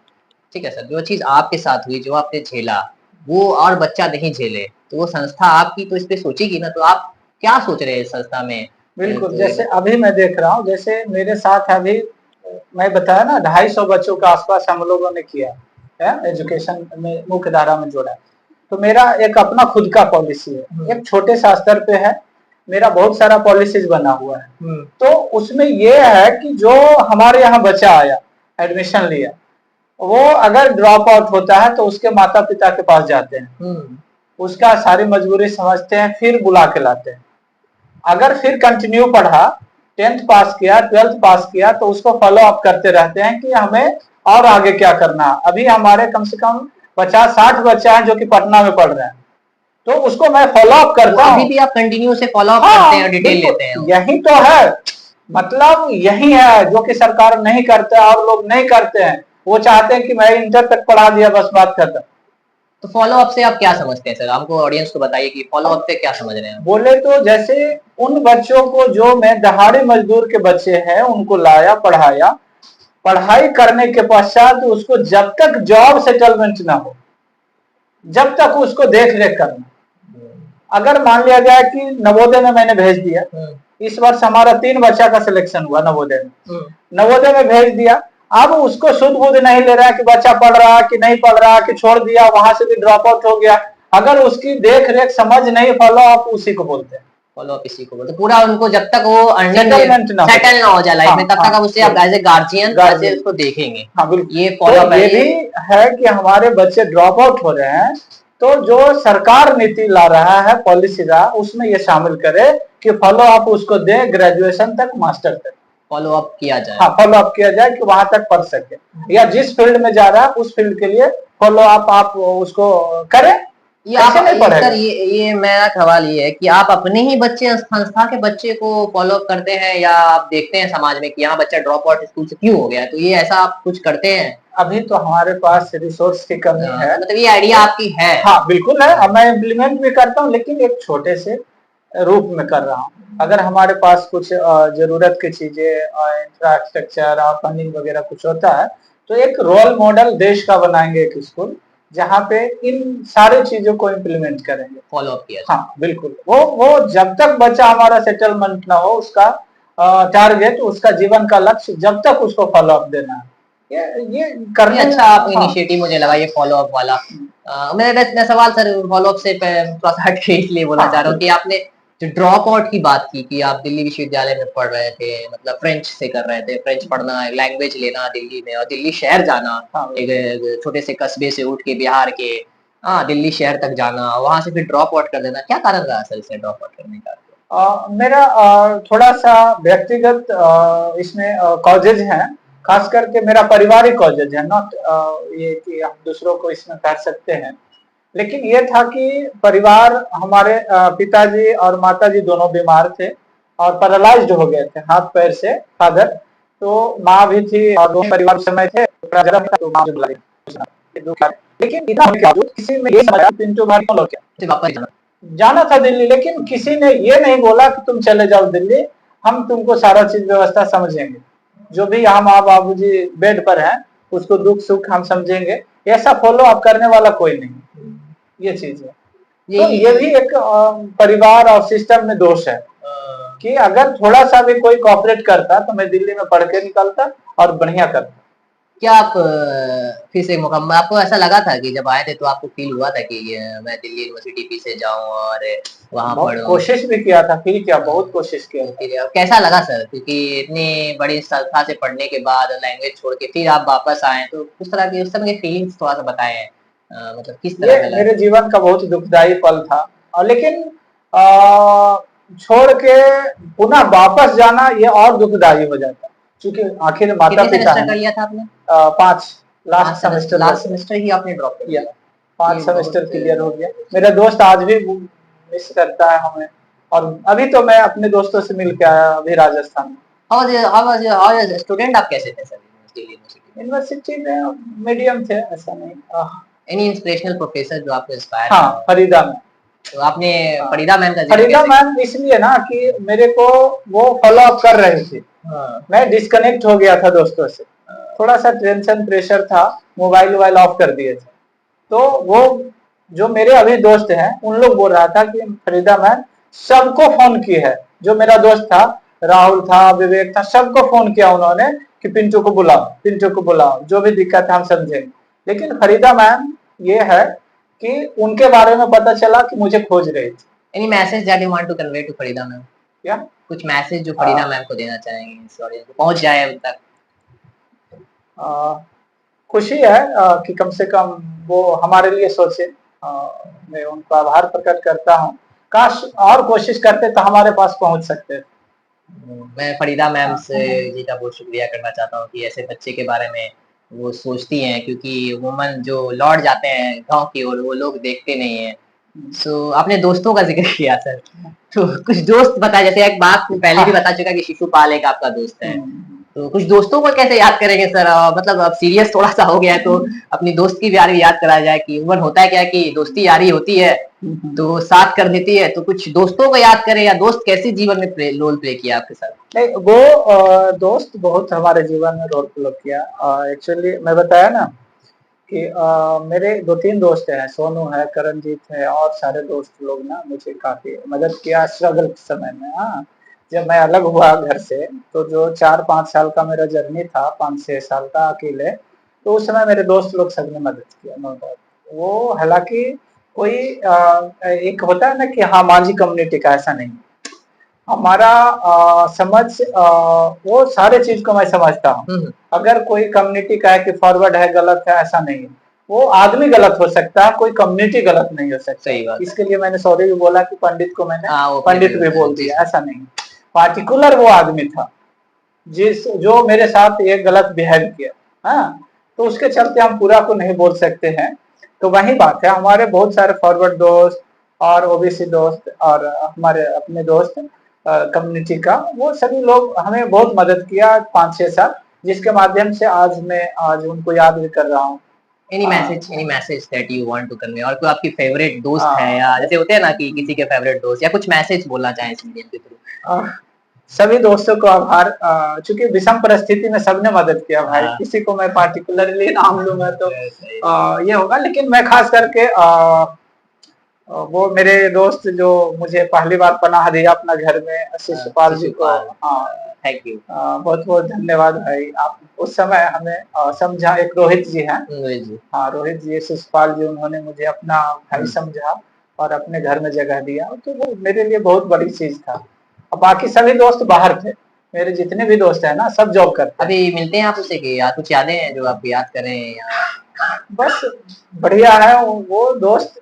ठीक है सर, जो चीज आपके साथ हुई, जो आपने झेला, वो और बच्चा नहीं झेले, तो वो संस्था आपकी तो इस पे सोचेगी ना। तो आप क्या सोच रहे हैं संस्था में? बिल्कुल, जैसे अभी मैं देख रहा हूँ, जैसे मेरे साथ अभी मैं बताया ना 250 बच्चों के आसपास हम लोगों ने किया है, एजुकेशन में मुख्य धारा में जोड़ा। तो मेरा एक अपना खुद का पॉलिसी है, एक छोटे सा स्तर पे है, मेरा बहुत सारा पॉलिसीज बना हुआ है। तो उसमें ये है कि जो हमारे यहाँ बच्चा आया, एडमिशन लिया, वो अगर ड्रॉप आउट होता है तो उसके माता पिता के पास जाते हैं, उसका सारी मजबूरी समझते हैं, फिर बुला के लाते हैं। अगर फिर कंटिन्यू पढ़ा, 10th पास किया, 12th पास किया, तो उसको फॉलो अप करते रहते हैं कि हमें और आगे क्या करना है। अभी हमारे कम से कम 50-60 बच्चा है जो कि पटना में पढ़ रहे हैं, तो उसको मैं फॉलो अप करता हूँ। अभी भी आप कंटिन्यू से फॉलो अप करते हैं और डिटेल लेते हैं? यही तो है, मतलब यही है जो कि सरकार नहीं करते और लोग नहीं करते हैं। वो चाहते हैं कि मैं इंटर तक पढ़ा दिया, बस बात खत्म। तो फॉलो अप से आप क्या समझते हैं सर? हमको ऑडियंस को बताइए कि फॉलो अप से क्या समझ रहे हैं? बोले तो जैसे उन बच्चों को जो मैं दहाड़ी मजदूर के बच्चे हैं उनको लाया, पढ़ाया, पढ़ाई करने के पश्चात उसको जब तक जॉब सेटलमेंट ना हो, जब तक उसको देख रेख करना। अगर मान लिया जाए कि नवोदय में मैंने भेज दिया, इस वर्ष हमारा 3 बच्चा का सिलेक्शन हुआ नवोदय में, नवोदय में भेज दिया, अब उसको शुद्ध बुद्ध नहीं ले रहा है कि बच्चा पढ़ रहा कि नहीं पढ़ रहा, कि छोड़ दिया, वहां से भी ड्रॉप आउट हो गया। अगर उसकी देख रेख समझ नहीं, फॉलो अप उसी को बोलते हैं। फॉलो अप इसी को बोलते हैं। पूरा उनको जब तक वो सेटलमेंट ना हो जाए लाइफ में, तब तक आप उससे आप एज ए गार्जियन ऐसे उसको देखेंगे। हाँ बिल्कुल। ये फॉलो अप ये भी है कि हमारे बच्चे ड्रॉप आउट हो रहे हैं, तो जो सरकार नीति ला रहा है, पॉलिसी ला, उसमें ये शामिल करे कि फॉलो अप उसको दे, ग्रेजुएशन तक, मास्टर तक फॉलो अप किया जाए। हाँ, फॉलो अप किया जाए कि वहां तक पढ़ सके, या जिस फील्ड में जा रहा है उस फील्ड के लिए फॉलो अप आप उसको करें। ये आप सर, ये मेरा सवाल ये है कि आप अपने ही बच्चे, संस्था के बच्चे को फॉलो अप करते हैं, या आप देखते हैं समाज में कि यहाँ बच्चा ड्रॉप आउट स्कूल से क्यों हो गया, तो ये ऐसा आप कुछ करते हैं? अभी तो हमारे पास रिसोर्स की कमी है, मतलब ये आइडिया आपकी है? हाँ बिल्कुल है, मैं इम्प्लीमेंट भी करता हूँ, लेकिन एक छोटे से रूप में कर रहा हूँ। अगर हमारे पास कुछ जरूरत की चीजें, इंफ्रास्ट्रक्चर और फंडिंग वगैरह कुछ होता है, तो एक रोल मॉडल देश का बनाएंगे एक स्कूल, जहाँ पे इन सारी चीजों को इम्प्लीमेंट करेंगे, फॉलो अप किया। हाँ बिल्कुल। वो जब तक बच्चा हमारा सेटलमेंट ना हो, उसका टारगेट, उसका जीवन का लक्ष्य, जब तक उसको फॉलो अप देना है, ये करने। अच्छा, आप इनिशिएटिव मुझे लगा ये फॉलो अप वाला। मैं सवाल सर फॉलो अप से थोड़ा सा हटके इसलिए बोलना चाह रहा हूँ कि आपने जो ड्रॉप आउट की बात की कि आप दिल्ली विश्वविद्यालय में पढ़ रहे थे, मतलब फ्रेंच से कर रहे थे, फ्रेंच पढ़ना, लैंग्वेज लेना दिल्ली में, और दिल्ली शहर जाना, एक छोटे से कस्बे से उठ के बिहार के दिल्ली शहर तक जाना, वहां से फिर ड्रॉप आउट कर देना, क्या कारण रहा सर इसे ड्रॉप आउट करने का? मेरा थोड़ा सा व्यक्तिगत इसमें कॉजेज हैं, खास करके मेरा पारिवारिक कॉजेज है, नॉट ये कि हम दूसरों को इसमें कर सकते हैं। लेकिन ये था कि परिवार, हमारे पिताजी और माताजी दोनों बीमार थे और पैरालाइज्ड हो गए थे हाथ पैर से, फादर, तो माँ भी थी और दोनों परिवार समय थे, लेकिन किसी में ये समझा पिंटू भाई क्यों लौट गया, जाना था दिल्ली, लेकिन किसी ने ये नहीं बोला कि तुम चले जाओ दिल्ली, हम तुमको सारा चीज व्यवस्था समझेंगे, जो भी यहाँ माँ बाबूजी बेड पर हैं उसको दुख सुख हम समझेंगे, ऐसा फॉलो अप करने वाला कोई नहीं। ये चीज है, तो ये भी एक परिवार और सिस्टम में दोष है कि अगर थोड़ा सा भी कोई कोऑपरेट करता तो मैं दिल्ली में पढ़ के निकलता और बढ़िया करता। क्या आप फिर से मुकम्मल, आपको ऐसा लगा था कि जब आए थे तो आपको फील हुआ था कि मैं दिल्ली यूनिवर्सिटी फिर से जाऊं और वहां पढ़ूं? कोशिश भी किया था, फील किया, बहुत कोशिश किया। कैसा लगा सर, क्योंकि इतनी बड़ी संस्था से पढ़ने के बाद लैंग्वेज छोड़ के फिर आप वापस आए, तो उस तरह की उस समय के फीलिंग्स थोड़ा सा बताएं, मतलब किस तरह का? मेरे जीवन का बहुत दुखदायी पल था, और लेकिन छोड़ के पुनः वापस जाना ये और दुखदायी हो जाता, क्योंकि आखिर माता पिता कर लिया था आपने? 5 लास्ट सेमेस्टर ही आपने ड्रॉप किया? 5 सेमेस्टर क्लियर हो गया। मेरा दोस्त आज भी मिस करता है हमें, और अभी तो मैं अपने दोस्तों से मिल के आया अभी राजस्थान में। स्टूडेंट आप कैसे थे सर यूनिवर्सिटी में? मीडियम थे, ऐसा नहीं। एनी इंस्पिरेशनल प्रोफेसर जो आपको इंस्पायर? हाँ, फरीदा मैम। तो आपने फरीदा मैम का फरीदा मैम इसलिए ना कि मेरे को वो फॉलो अप कर रही थी, मैं डिस्कनेक्ट हो गया था दोस्तों से, थोड़ा सा टेंशन प्रेशर था, मोबाइल ऑफ कर दिए थे, तो वो जो मेरे अभी दोस्त हैं उन लोग बोल रहा था कि फरीदा मैम सबको फोन की है, जो मेरा दोस्त था, राहुल था, विवेक था, सबको फोन किया उन्होंने कि पिंटू को बुलाओ, जो भी दिक्कत है हम समझेंगे। लेकिन फरीदा मैम ये है कि उनके बारे में पता चला कि मुझे खोज रही थी। Any message that you want to convey to Farida ma'am? क्या कुछ मैसेज जो फरीदा मैम को देना चाहेंगे इस ऑडियंस को, पहुंच जाए अब तक? खुशी है कि कम से कम वो हमारे लिए सोचे। मैं उनका आभार प्रकट करता हूँ। काश और कोशिश करते तो हमारे पास पहुंच सकते थे। मैं फरीदा मैम से जी का बहुत शुक्रिया करना चाहता हूँ कि ऐसे बच्चे के बारे में वो सोचती हैं, क्योंकि वुमन जो लौट जाते हैं गांव की ओर वो लोग देखते नहीं है। सो आपने दोस्तों का जिक्र किया सर, तो कुछ दोस्त बताए, जैसे एक बात पहले भी बता चुका कि शिशुपाल एक आपका दोस्त है, तो कुछ दोस्तों को कैसे याद करेंगे सर? मतलब अब सीरियस थोड़ा सा हो गया है तो अपनी दोस्त की यारी भी याद कराया जाए कि उम्र होता है क्या कि दोस्ती यारी होती है तो साथ कर देती है, तो कुछ दोस्तों को याद करें या दोस्त कैसे जीवन में रोल प्ले किया आपके साथ? नहीं, वो दोस्त बहुत हमारे जीवन में रोल प्ले किया। एक्चुअली मैं बताया ना कि मेरे 2-3 दोस्त हैं, सोनू है, करणजीत है और सारे दोस्त लोग ना मुझे काफी मदद किया स्ट्रगल के समय में। हाँ, जब मैं अलग हुआ घर से तो जो 4-5 साल का मेरा जर्नी था, 5-6 साल का अकेले, तो उस समय मेरे दोस्त लोग सबने मदद किया, नो डाउट। वो हालांकि कोई एक होता है ना कि हाँ मांझी कम्युनिटी का, ऐसा नहीं। हमारा समझ वो सारे चीज को मैं समझता हूँ। अगर कोई कम्युनिटी का है कि फॉरवर्ड है, गलत है, ऐसा नहीं है। वो आदमी गलत हो सकता है, कोई कम्युनिटी गलत नहीं हो सकता। इसके लिए मैंने सॉरी भी बोला कि पंडित को मैंने पंडित भी बोल दिया, ऐसा नहीं। पार्टिकुलर वो आदमी था जो मेरे साथ ये गलत बिहेव किया। हाँ, तो उसके चलते हम पूरा को नहीं बोल सकते हैं। तो वही बात है, हमारे बहुत सारे फॉरवर्ड दोस्त और ओबीसी दोस्त और हमारे अपने दोस्त कम्युनिटी का, वो सभी लोग हमें बहुत मदद किया 5-6 साल, जिसके माध्यम से मैं आज उनको याद भी कर रहा हूँ। Any message that you want to convey, और कोई आपकी फेवरेट दोस्त है या जैसे होते हैं ना कि किसी के फेवरेट दोस्त, या कुछ मैसेज बोलना चाहें इस मीडियम के थ्रू? सभी दोस्तों को आभार। चूंकि विषम परिस्थिति में सबने मदद किया भाई, किसी को मैं पार्टिकुलरली नाम लूंगा तो ये होगा, लेकिन मैं खास करके वो मेरे दोस्त जो मुझे पहली बार पनाह दिया अपना घर में, शिशुपाल जी को, थैंक यू, बहुत बहुत धन्यवाद भाई। आप उस समय हमें समझा। एक रोहित जी हैं, हाँ रोहित जी, शिशुपाल जी, उन्होंने मुझे अपना भाई समझा और अपने घर में जगह दिया, तो वो मेरे लिए बहुत बड़ी चीज था। अब बाकी सभी दोस्त बाहर थे, मेरे जितने भी दोस्त हैं ना सब जॉब करते हैं। अभी मिलते हैं आप उससे कि या कुछ यादें हैं जो आप याद करें या? बस बढ़िया है वो दोस्त,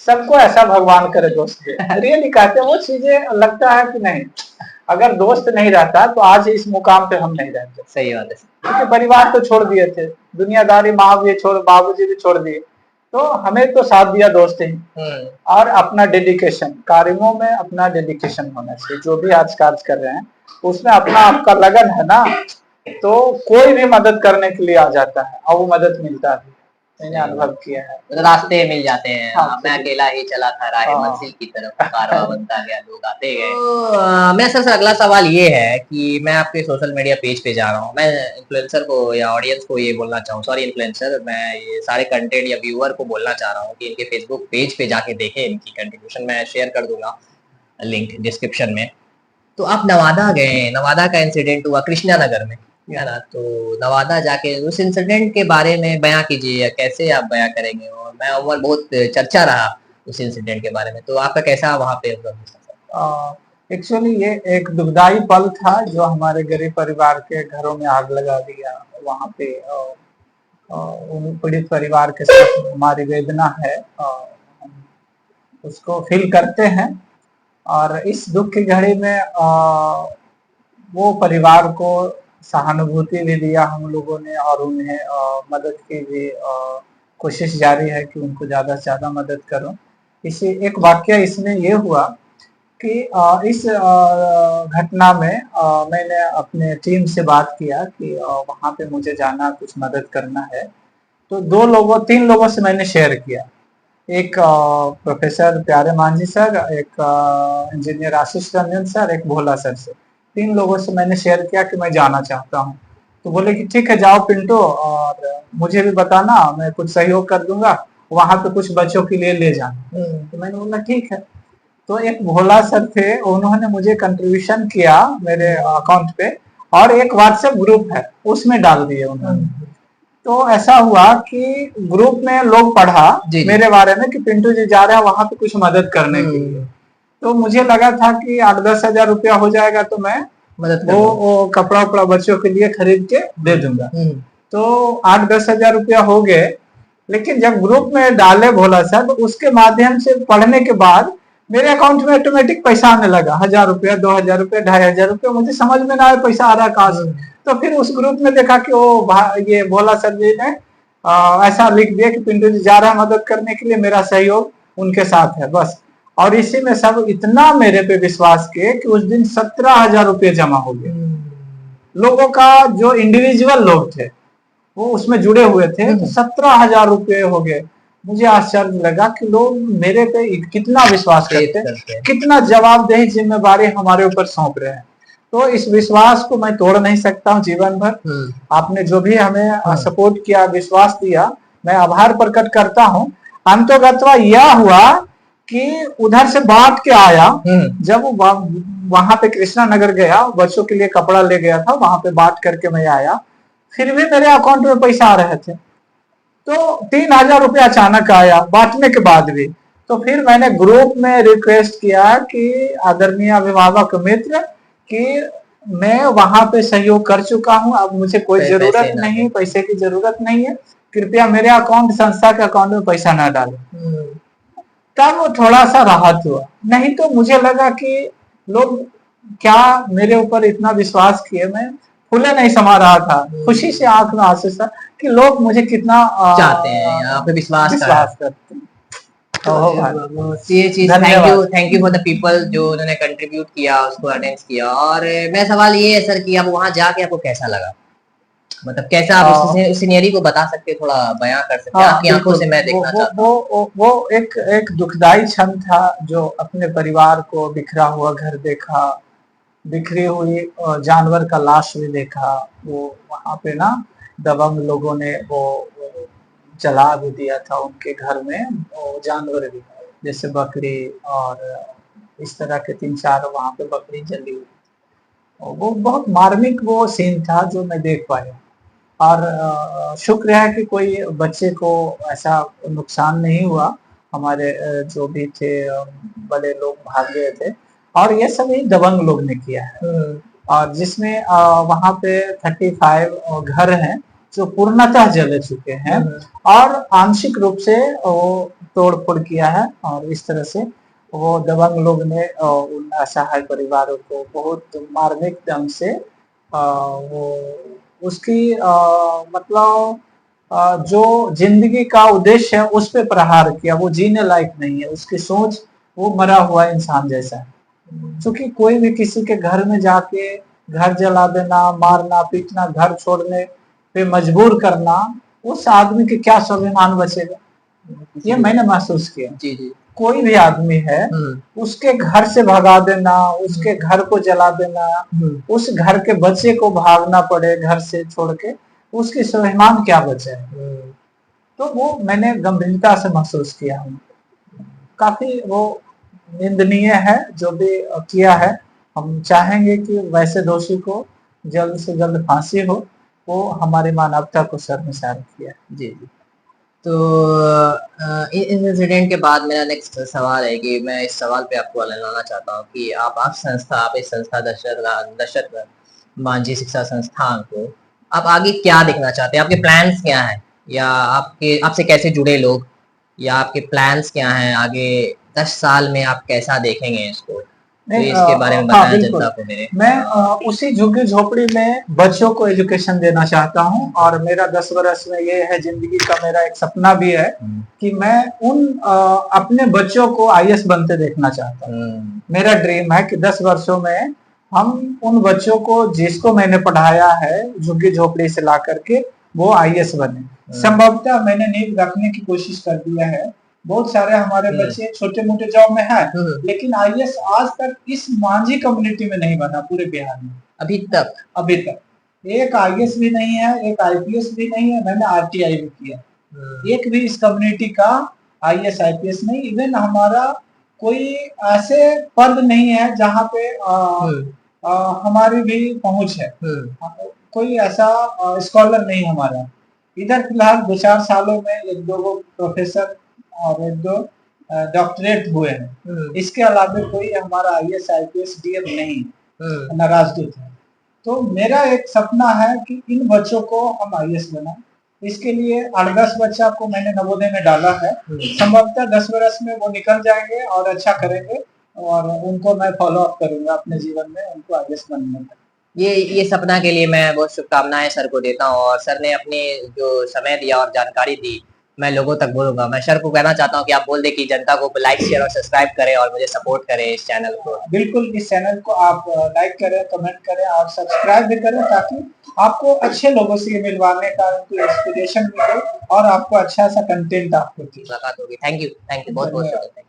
सबको ऐसा भगवान करे दोस्त दे। रियली कहते हैं, वो चीजें लगता है कि नहीं, अगर दोस्त नहीं रहता तो आज इस मुकाम पे हम नहीं रहते। सही बात है, क्योंकि परिवार तो छोड़ दिए थे, दुनियादारी, माँ भी छोड़, बाबूजी भी छोड़ दिए, तो हमें तो साथ दिया दोस्त ही। और अपना डेडिकेशन कार्यों में, अपना डेडिकेशन होना चाहिए। जो भी आज कार्य कर रहे हैं उसमें अपना आपका लगन है ना, तो कोई भी मदद करने के लिए आ जाता है और वो मदद मिलता है। मैंने अनुभव किया है, रास्ते मिल जाते हैं। हाँ, मैं अकेला ही चला था राह मंजिल की तरफ, कारवां बनता गया, लोग आते गए। तो मेरा सबसे अगला सवाल ये है कि मैं आपके सोशल मीडिया पेज पे जा रहा हूँ, मैं इन्फ्लुएंसर को या ऑडियंस को ये बोलना चाहूँ, सॉरी इन्फ्लुएंसर, मैं ये सारे कंटेंट या व्यूअर को बोलना चाह रहा हूँ कि इनके फेसबुक पेज पे जाके देखें, इनकी कंट्रीब्यूशन मैं शेयर कर दूंगा लिंक डिस्क्रिप्शन में। तो आप नवादा गए, नवादा का इंसिडेंट हुआ कृष्णा नगर में, है ना? तो नवादा जाके उस इंसिडेंट के बारे में बयां कीजिए, कैसे आप बयां करेंगे? और मैं उम्र बहुत चर्चा रहा उस इंसिडेंट के बारे में, तो आपका कैसा वहाँ पे? एक्चुअली ये एक दुखदाई पल था जो हमारे गरीब परिवार के घरों में आग लगा दिया। वहाँ पे उन पीड़ित परिवार के साथ हमारी वेदना है, उसको फील करते हैं। और इस दुख की घड़ी में वो परिवार को सहानुभूति भी दिया हम लोगों ने और उन्हें मदद की भी कोशिश जारी है कि उनको ज्यादा से ज्यादा मदद करो। इसी एक वाक्य इसमें ये हुआ कि इस घटना में मैंने अपने टीम से बात किया कि वहाँ पे मुझे जाना, कुछ मदद करना है। तो 3 लोगों से मैंने शेयर किया। एक प्रोफेसर प्यारे मांझी सर, एक इंजीनियर आशीष रंजन सर, एक भोला सर से, 3 लोगों से मैंने शेयर किया कि मैं जाना चाहता हूँ। तो बोले कि ठीक है जाओ पिंटो, और मुझे भी बताना, मैं कुछ सहयोग कर दूंगा, वहां पे कुछ बच्चों के लिए ले जाना। तो मैंने बोला ठीक है। तो एक भोला सर थे, उन्होंने मुझे कंट्रीब्यूशन किया मेरे अकाउंट पे, और एक व्हाट्सएप ग्रुप है उसमें डाल दिए उन्होंने। तो ऐसा हुआ कि ग्रुप में लोग पढ़ा जी, जी। मेरे बारे में कि पिंटू जी जा रहे हैं वहां पे कुछ मदद करने के लिए। तो मुझे लगा था कि 8-10 हजार रुपया हो जाएगा तो मैं मदद कर वो कपड़ा उपड़ा बच्चों के लिए खरीद के दे दूंगा। तो 8-10 हजार रुपया हो गए, लेकिन जब ग्रुप में डाले भोला सर तो उसके माध्यम से पढ़ने के बाद मेरे अकाउंट में ऑटोमेटिक पैसा आने लगा, 1000 रुपया, 2000 रुपया, 2500 रुपया, मुझे समझ में ना आए पैसा आ रहा कहाँ से। तो फिर उस ग्रुप में देखा कि ये भोला सर जी ने ऐसा लिख दिया कि पिंटू जी जा रहा है मदद करने के लिए, मेरा सहयोग उनके साथ है बस। और इसी में सब इतना मेरे पे विश्वास किए कि उस दिन 17,000 रुपये जमा हो गए। लोगों का जो इंडिविजुअल लोग थे वो उसमें जुड़े हुए थे, तो 17,000 रुपये हो गए। मुझे आश्चर्य लगा कि लोग मेरे पे कितना विश्वास करते हैं, कितना जवाबदेही जिम्मेवारी हमारे ऊपर सौंप रहे हैं। तो इस विश्वास को मैं तोड़ नहीं सकता हूँ जीवन भर। आपने जो भी हमें सपोर्ट किया, विश्वास दिया, मैं आभार प्रकट करता हूँ। अंतोगत्वा यह हुआ कि उधर से बांट के आया, जब वहां पे कृष्णा नगर गया, बच्चों के लिए कपड़ा ले गया था, वहां पे बांट करके मैं आया, फिर भी मेरे अकाउंट में पैसा आ रहे थे। तो 3,000 रुपया अचानक आया बांटने के बाद भी। तो फिर मैंने ग्रुप में रिक्वेस्ट किया कि आदरणीय अभिभावक मित्र कि मैं वहां पे सहयोग कर चुका हूं, अब मुझे कोई जरूरत नहीं, पैसे की जरूरत नहीं है, कृपया मेरे अकाउंट, संस्था के अकाउंट में पैसा ना डालें। तब थोड़ा सा राहत हुआ, नहीं तो मुझे लगा कि लोग क्या मेरे ऊपर इतना विश्वास किए, मैं फूले नहीं समा रहा था, खुशी से आंख में आंसू था कि लोग मुझे कितना चाहते हैं, आप पे विश्वास करते हैं। ये चीज thank you for the people जो उन्होंने कंट्रीब्यूट किया, उसको अटेंड किया। और मेरा सवाल ये है सर कि अब वहां जाके आपको कैसा लगा, मतलब कैसा आप उस सीनरी को बता सकते, थोड़ा बयां कर सकते, आपकी आंखों से मैं देखना चाहता हूं। वो एक दुखदाई क्षण था, जो अपने परिवार को बिखरा हुआ घर देखा, बिखरी हुई जानवर का लाश भी देखा। वो वहां पे ना दबंग लोगों ने वो जला भी दिया था उनके घर में, वो जानवर भी, जैसे बकरी और इस तरह के 3-4 वहां पे बकरी जली हुई। वो बहुत मार्मिक वो सीन था जो मैं देख पाया। और शुक्र है कि कोई बच्चे को ऐसा नुकसान नहीं हुआ, हमारे जो भी थे बड़े लोग भाग गए थे, और ये सभी दबंग लोग ने किया है। और जिसमें वहां पे 35 घर हैं जो पूर्णतः जल चुके हैं, और आंशिक रूप से वो तोड़ फोड़ किया है। और इस तरह से वो दबंग लोग ने उन असहाय परिवारों को बहुत मार्मिक ढंग से वो उसकी मतलब जो जिंदगी का उद्देश्य है उस पे प्रहार किया। वो जीने लायक नहीं है, उसकी सोच वो मरा हुआ इंसान जैसा है। क्योंकि कोई भी किसी के घर में जाके घर जला देना, मारना पीटना, घर छोड़ने पे मजबूर करना, उस आदमी के क्या स्वाभिमान बचेगा, ये मैंने महसूस किया। जी जी। कोई भी आदमी है उसके घर से भगा देना, उसके घर को जला देना, उस घर के बच्चे को भागना पड़े घर से छोड़ के, उसकी स्वाभिमान क्या बचे। तो वो मैंने गंभीरता से महसूस किया हूँ। काफी वो निंदनीय है जो भी किया है। हम चाहेंगे कि वैसे दोषी को जल्द से जल्द फांसी हो, वो हमारी मानवता को शर्मसार किया। जी जी। तो इस इंसिडेंट के बाद मेरा नेक्स्ट सवाल है कि मैं इस सवाल पे आपको लाना चाहता हूँ कि आप इस संस्था दशरथ मांझी शिक्षा संस्थान को आप आगे क्या देखना चाहते हैं, आपके प्लान्स क्या हैं, या आपसे कैसे जुड़े लोग, या आपके प्लान्स क्या हैं आगे 10 साल में आप कैसा देखेंगे इसको, तो इसके बारे में बताना जनता को मेरे। मैं उसी झुग्गी झोपड़ी में बच्चों को एजुकेशन देना चाहता हूँ, और मेरा 10 वर्ष में ये है, जिंदगी का मेरा एक सपना भी है कि मैं उन अपने बच्चों को IAS बनते देखना चाहता हूँ। मेरा ड्रीम है कि 10 वर्षों में हम उन बच्चों को जिसको मैंने पढ़ाया है झुग्गी झोपड़ी से ला करके वो IAS बने। संभवतः मैंने नींव रखने की कोशिश कर दिया है। बहुत सारे हमारे बच्चे छोटे मोटे जॉब में हैं, लेकिन IAS आज तक इस मांझी कम्युनिटी में नहीं बना पूरे बिहार में अभी तक। एक IAS भी नहीं है, एक IPS भी नहीं है, मैंने RTI भी किया, एक भी इस कम्युनिटी का IAS IPS नहीं। इवन हमारा कोई ऐसे पद नहीं है जहाँ पे हमारी भी पहुंच है, कोई ऐसा स्कॉलर नहीं हमारा। इधर फिलहाल 2-4 सालों में 1-2 प्रोफेसर और 1-2 डॉक्टरेट हुए हैं। इसके अलावा कोई हमारा IAS IPS DM नहीं, ना राजदूत है। तो मेरा एक सपना है कि इन बच्चों को हम IAS बनाएं। इसके लिए 8-10 बच्चा को मैंने नवोदय में डाला है। संभवतः 10 वर्ष में वो निकल जाएंगे और अच्छा करेंगे और उनको मैं फॉलो अप करूंगा अपने जीवन में, उनको IAS बनने में। ये सपना के लिए मैं बहुत शुभकामनाएं सर को देता हूँ और सर ने अपने जो समय दिया और जानकारी दी मैं लोगों तक बोलूंगा। मैं सर को कहना चाहता हूँ कि आप बोल दें कि जनता को लाइक शेयर और सब्सक्राइब करें और मुझे सपोर्ट करें इस चैनल को। बिल्कुल, इस चैनल को आप लाइक करें, कमेंट करें और सब्सक्राइब भी करें ताकि आपको अच्छे लोगों से मिलवाने का उनको इंस्पिरेशन मिले और आपको अच्छा सा कंटेंट आपको मुलाकात होगी। थैंक यू बहुत बहुत शुक्रिया।